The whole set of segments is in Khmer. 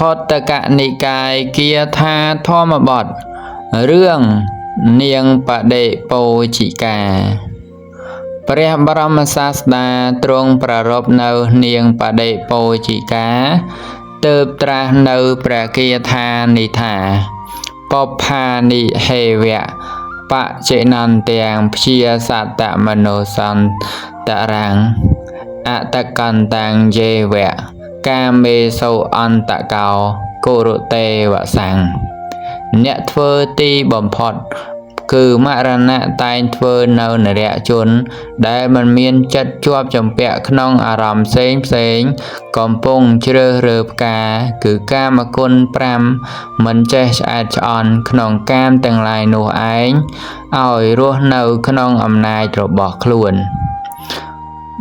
ខតកនិកាយគាថាធម្មបទរឿងនាងបដិពោជិកាព្រះបរមសាស្តាទ្រង់ប្រារព្ធនៅនាងបដិពោជិកាទើបត្រាស់នៅព្រះគាថានេះថាបព្ផានិហេវៈបច្ចេនន្ទាំងព្យាសតមនោសន្តរាំងអតកន្តាំងយេវៈកាមេសោអន្តកោគរុតេវសាំងអ្នកធ្វើទីបំផុតគឺមរណៈតែងធ្វើនៅនរជនដែលមិនមានចិត្តជាប់ជំពាក់ក្នុងអារម្មណ៍ផ្សេងកំពុងជ្រើសរើសផ្កាគឺកាមគុណ5មិនចេះឆ្អែតឆ្អន់ក្នុងកាមទាំងឡាយនោះឯងឲ្យរស់នៅក្នុងអំណាចរបស់ខ្លួន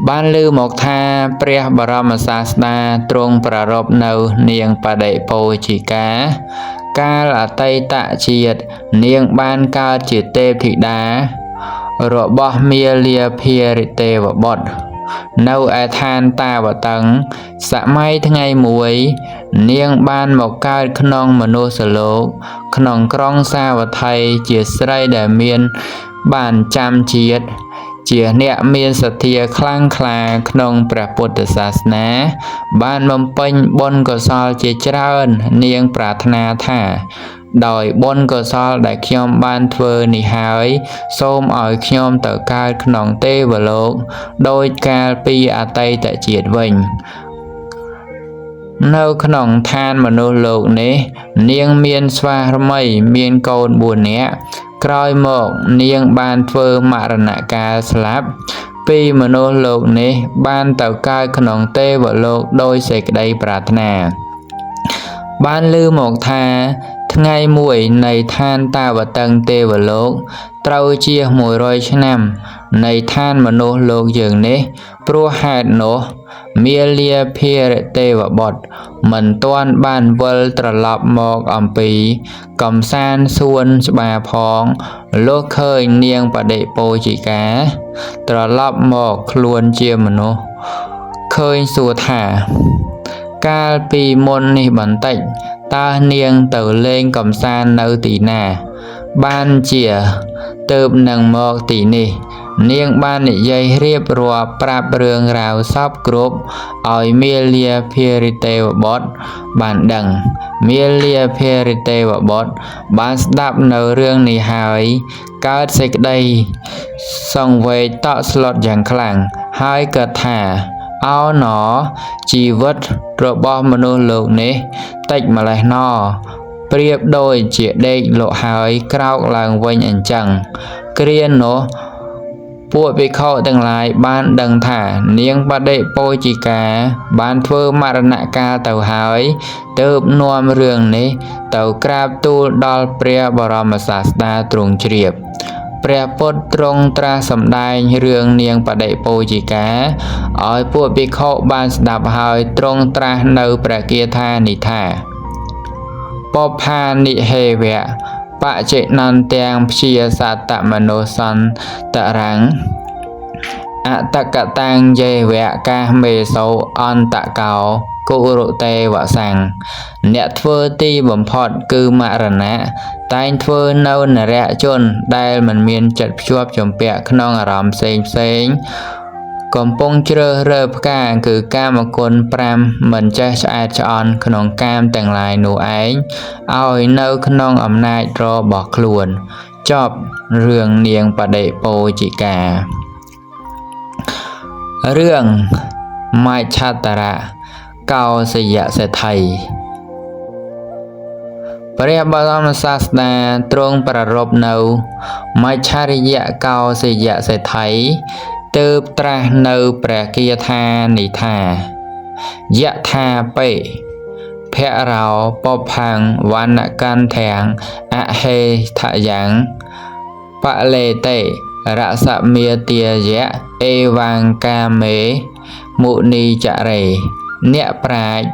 បានឮមកថាព្រះបរមសាស្តាទ្រង់ប្រារព្ធនៅនាងបដិពោជិកាកាលអតីតជាតិនាងបានកើតជាទេពធីតារបស់មាលាភារិទេវបុត្រនៅឯឋានតាវតឹងសម័យថ្ងៃមួយនាងបានមកកើតក្នុងមនុស្សលោកក្នុងក្រុងសាវត្ថីជាស្រីដែលមានបានចាំជាតិជាអ្នកមានសទ្ធាខ្លាំងក្លាក្នុងព្រះពុទ្ធសាសនាបានបំពេញបុណ្យកុសលជាច្រើននាងប្រាថ្នាថាដោយបុណ្យកុសលដែលខ្ញុំបានធ្វើនេះហើយសូមឲ្យខ្ញុំទៅកើតក្នុងទេវលោកដោយកាលពីអតីតជាតិវិញនៅក្នុងឋានមនុស្សលោកនេះនាងមានស្វាមីមានកូន4នាក់ក្រោយមកនាងបានធ្វើមរណកាលស្លាប់ពីមនុស្សលោកនេះបានទៅកើតក្នុងទេវលោកដោយសេចក្តីប្រាថ្នាបានឮមកថាថ្ងៃមួយនៃឋានតាវតឹងទេវលោកត្រូវជា100ឆ្នាំនៃឋានមនុស្សលោកយើងនេះព្រោះហេតុនោះមាលាភារិទេវបុត្រមិនទាន់បានវិលត្រឡប់មកអំពីកំសាន្តសួនច្បារផងលុះឃើញនាងបដិពោជិកាត្រឡប់មកខ្លួនជាមនុស្សឃើញសួរថាកាលពីមុននេះបន្តិចតើនាងទៅលេងកំសាន្តនៅទីណាបានជាទើបនឹងមកទីនេះនាងបាននិយាយរៀបរាប់ប្រាប់រឿងរ៉ាវសពគ្រប់ឲ្យមាលាភារិទេវបុត្របានដឹងមាលាភារិទេវបុត្របានស្ដាប់នៅរឿងនេះហើយកើតសេចក្តីសង្វេគតក់ស្លុតយ៉ាងខ្លាំងហើយក៏ថាអោណោជីវិតរបស់មនុស្សលោកនេះតិចម្លេះណោប្រៀបដូចជាដេកលក់ហើយក្រោកឡើងវិញអញ្ចឹងគ្រានោះពួកភិក្ខុទាំងឡាយបានដឹងថានាងបដិពោជិកាបានធ្វើមរណកាលទៅហើយទើបនាំរឿងនេះទៅក្រាបទូលដល់ព្រះបរមសាស្តាទ្រង់ជ្រាបព្រះពុទ្ធទ្រង់ត្រាស់សម្ដែងរឿងនាងបដិពោជិកាឲ្យពួកភិក្ខុបានស្ដាប់ហើយទ្រង់ត្រាស់នៅព្រះគាថានេះថាបព្ផានិហេវៈបច្ចេនន្ទាំងព្យាសតមនោសន្តរាំងអតកតាំងយេវៈកាមេសោអន្តកោគរុតេវសាំងអ្នកធ្វើទីបំផុតគឺមរណៈតែងធ្វើនៅនរជនដែលមិនមានចិត្តភ្ជាប់ជំពាក់ក្នុងអារម្មណ៍ផ្សេងកំពុងជ្រើសរើសផ្កាគឺកាមគុណ5មិនចេះឆ្អែតឆ្អន់ក្នុងកាមទាំងឡាយនោះឯងឲ្យនៅក្នុងអំណាចរបស់ខ្លួនចប់រឿងនាងបដិពោជិការឿងមច្ឆតរៈកោសយសេដ្ឋីព្រះបរមសាស្តាទ្រង់ប្រារព្ធនៅមច្ឆរិយកោសយសេដ្ឋីទើបត្រាស់នៅព្រះគាថានេះថាយថាបេភរោបផੰងវណ្ណកន្ធាំងអហេថយ៉ាងបលេតេរសមាទាយៈអេវាងកាមេមុនីចរេអ្នកប្រាជ្ញ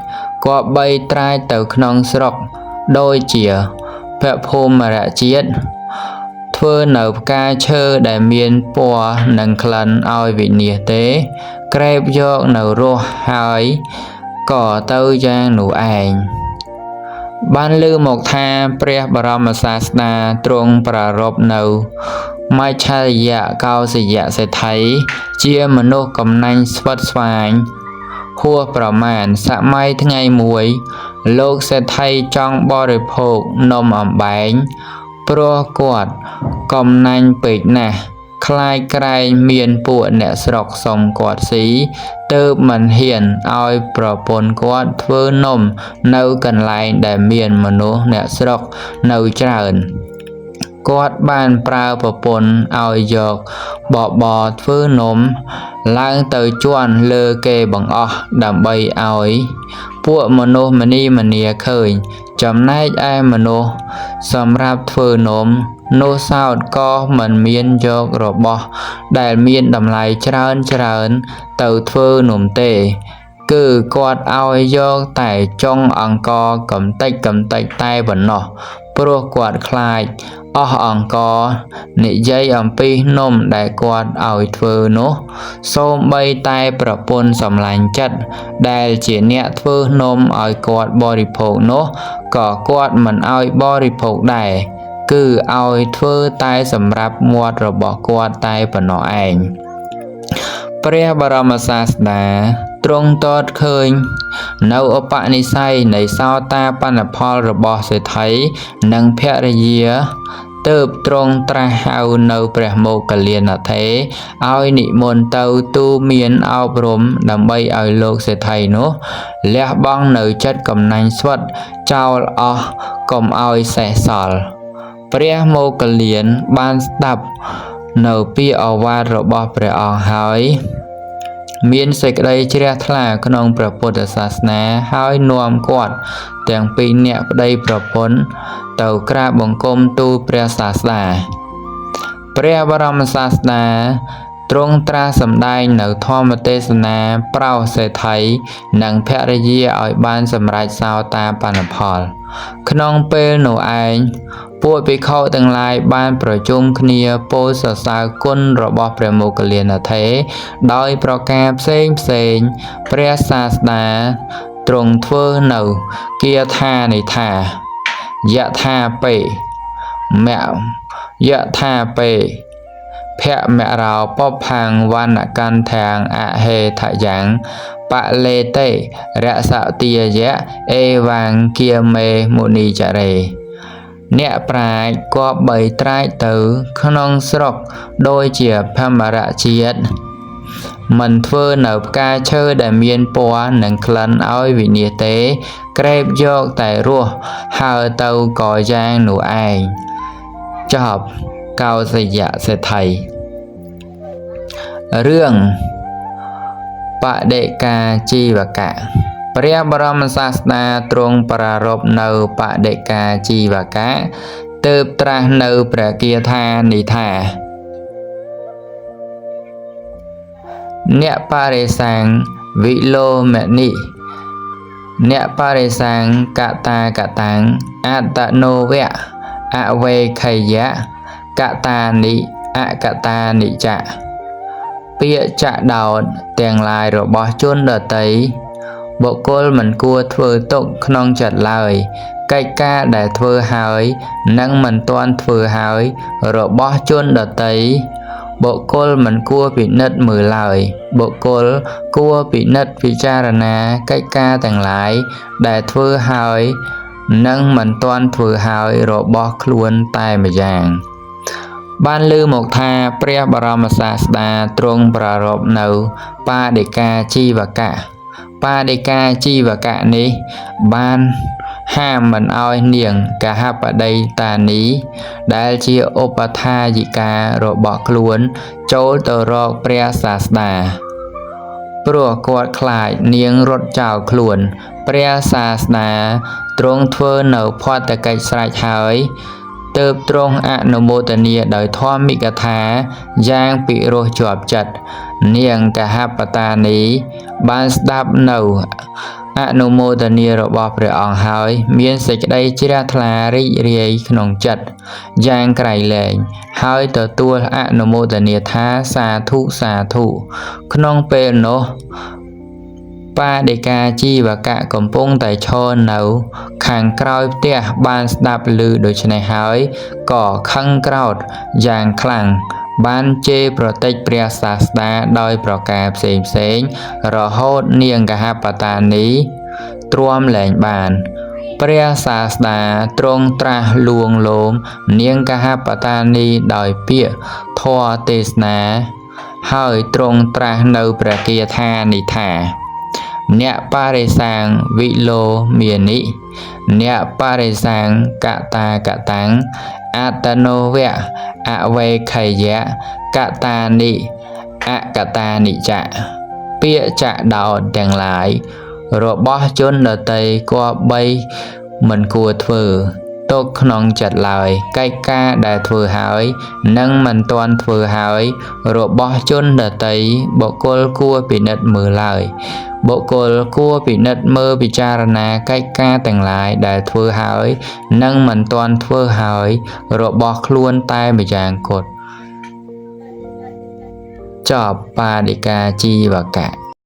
ក៏បីត្រាយទៅក្នុងស្រុកដូចជាភភូមិរជាតិធ្វើនៅផ្កាឈើដែលមានពណ៌និងក្លិនឲ្យវិនិច្ឆ័យទេក្រេបយកនៅរសហើយក៏ទៅយ៉ាងនោះឯង បានលើមកថាព្រះបរមសាស្តាទ្រង់ប្រារព្ធនៅមច្ឆរិយកោសយៈសេដ្ឋីជាមនុស្សកំណាញ់ស្វិតស្វាញហួសប្រមាណសម័យថ្ងៃមួយលោកសេដ្ឋីចង់បរិភោគនំអំបែងព្រោះគាត់កំណាញ់ពេកណាស់ខ្លាចក្រែងមានពួកអ្នកស្រុកសុំគាត់ស៊ីទើបមិនហ៊ានឲ្យប្រពន្ធគាត់ធ្វើនំនៅកន្លែងដែលមានមនុស្សអ្នកស្រុកនៅច្រើនគាត់បានប្រើប្រពន្ធឲ្យយកបបរធ្វើនំឡើងទៅជន់លើគេបង្អស់ដើម្បីឲ្យពួកមនុស្សម្នីម្នាឃើញចំណែកឯមនុស្សសម្រាប់ធ្វើនំនោះសោតក៏មិនមានយករបស់ដែលមានតម្លៃច្រើនទៅធ្វើនំទេគឺគាត់ឲ្យយកតែចុងអង្ករកំតិចតែប៉ុណ្ណោះព្រោះគាត់ខ្លាចអស់អង្ករនិយាយអំពីនំដែលគាត់ឲ្យធ្វើនោះសូម្បីតែប្រពន្ធសម្លាញ់ចិត្តដែលជាអ្នកធ្វើនំឲ្យគាត់បរិភោគនោះក៏គាត់មិនឲ្យបរិភោគដែរគឺឲ្យធ្វើតែសម្រាប់មាត់របស់គាត់តែប៉ុណ្ណោះឯងព្រះបរមសាស្តាទ្រង់ទតឃើញនៅឧបនិស្ស័យនៃសោតាបណ្ឌផលរបស់សេដ្ឋីនិងភរិយាទើបទ្រង់ត្រាស់ហៅនៅព្រះមោគលានដ្ឋេរឲ្យនិមន្តទៅទូមានអប់រំដើម្បីឲ្យលោកសេដ្ឋីនោះលះបង់នៅចិត្តកំណាញ់ស្វិតចោលអស់កុំឲ្យសេសសល់ព្រះមោគលានបានស្ដាប់នៅពាក្យឱវាទរបស់ព្រះអង្គហើយមានសេចក្តីជ្រះថ្លាក្នុងព្រះពុទ្ធសាសនាហើយនាំគាត់ទាំងពីរនាក់ប្តីប្រពន្ធទៅក្រាបបង្គំទូលព្រះសាស្តាព្រះបរមសាស្តាទ្រង់ត្រាស់សម្ដែងនៅធម្មទេសនាប្រោសសេដ្ឋីនិងភរិយាឲ្យបានសម្រេចសោតាបណ្ឌផលក្នុងពេលនោះឯងពួកភិក្ខុទាំងឡាយបានប្រជុំគ្នាពោលសរសើរគុណរបស់ព្រះមោគលានដ្ឋេរដោយប្រការផ្សេងព្រះសាស្តាទ្រង់ធ្វើនៅគាថានិថាយថាពេមយថាពេភមរោបផាំងវណ្ណកន្ធាំងអហេថយ៉ាងបលេតេរសតិយៈអេវាងគាមេមុនីចរេអ្នកប្រាជ្ញក៏បីត្រាចទៅក្នុងស្រុកដូចជាភមរជាតិមិនធ្វើនៅផ្កាឈើដែលមានពណ៌និងក្លិនឲ្យវិនាសទេក្រេបយកតែរសហើរទៅក៏យ៉ាងនោះឯងចប់កោសយៈសេដ្ឋីរឿងបដិកាជីវកៈព្រះបរមសាស្តាទ្រង់ប្រារព្ធនៅបដិកាជីវកៈទើបត្រាស់នៅព្រះគាថានិថាអ្នកបរិសាងវិលោមនិអ្នកបរិសាងកតាំងអតនោវៈអវេខយៈកតានិអកតានិចៈពាក្យចាក់ដោតទាំងឡាយរបស់ជនដតីបុគ្គលមិនគួរធ្វើទុកក្នុងចិត្តឡើយកិច្ចការដែលធ្វើហើយនិងមិនទាន់ធ្វើហើយរបស់ជនដតីបុគ្គលមិនគួរពិនិត្យមើលឡើយបុគ្គលគួរពិនិត្យពិចារណាកិច្ចការទាំងឡាយដែលធ្វើហើយនិងមិនទាន់ធ្វើហើយរបស់ខ្លួនតែម្យ៉ាងបានលើមកថាព្រះបរមសាស្តាទ្រង់ប្រារព្ធនៅបដិកាជីវកៈបដិកាជីវកៈនេះបានហាមមិនឲ្យនាងកហបតីតានីដែលជាឧបថាយិការបស់ខ្លួនចូលទៅរកព្រះសាស្តាព្រោះគាត់ខ្លាចនាងរត់ចោលខ្លួនព្រះសាស្តាទ្រង់ធ្វើនៅផតកិច្ចស្រេចហើយទើបទ្រង់អនុមោទនាដោយធម្មិកថាយ៉ាងពិរោះជាប់ចិត្តនាងកហបតានីបានស្ដាប់នៅអនុមោទនារបស់ព្រះអង្គហើយមានសេចក្តីជ្រះថ្លារីករាយក្នុងចិត្តយ៉ាងក្រៃលែងហើយទទួលអនុមោទនាថាសាធុក្នុងពេលនោះ បាដិកាជីវកៈកំពុងតែឈរនៅខាងក្រោយផ្ទះបានស្ដាប់ឮដូច្នេះហើយក៏ខឹងក្រោធយ៉ាងខ្លាំងបានជេរប្រតិចព្រះសាស្តាដោយប្រការផ្សេងៗរហូតនាងកហបតានីទ្រាំលែងបានព្រះសាស្តាទ្រង់ត្រាស់លួងលោមនាងកហបតានីដោយពាក្យធម៌ទេសនាហើយទ្រង់ត្រាស់នៅព្រះគាថានេះថាអ្នកបរិសាងវិលោមានិអ្នកបរិសាងកតាកតាំងអតនោវៈអវេខយៈកតានិអកតានិចៈពាក្យចដោតទាំងឡាយរបស់ជនដតីគប្បីមិនគួរធ្វើទុកក្នុងចិត្តឡើយកិច្ចការដែលធ្វើហើយនិងមិនទាន់ធ្វើហើយរបស់ជនដតីបុគ្គលគួរពិនិត្យមើលឡើយបុគ្គលគួរពិនិត្យមើលពិចារណាកិច្ចការទាំងឡាយដែលធ្វើហើយនិងមិនទាន់ធ្វើហើយរបស់ខ្លួនតែម្យ៉ាងគត់ចប់បាដិកាជីវកៈ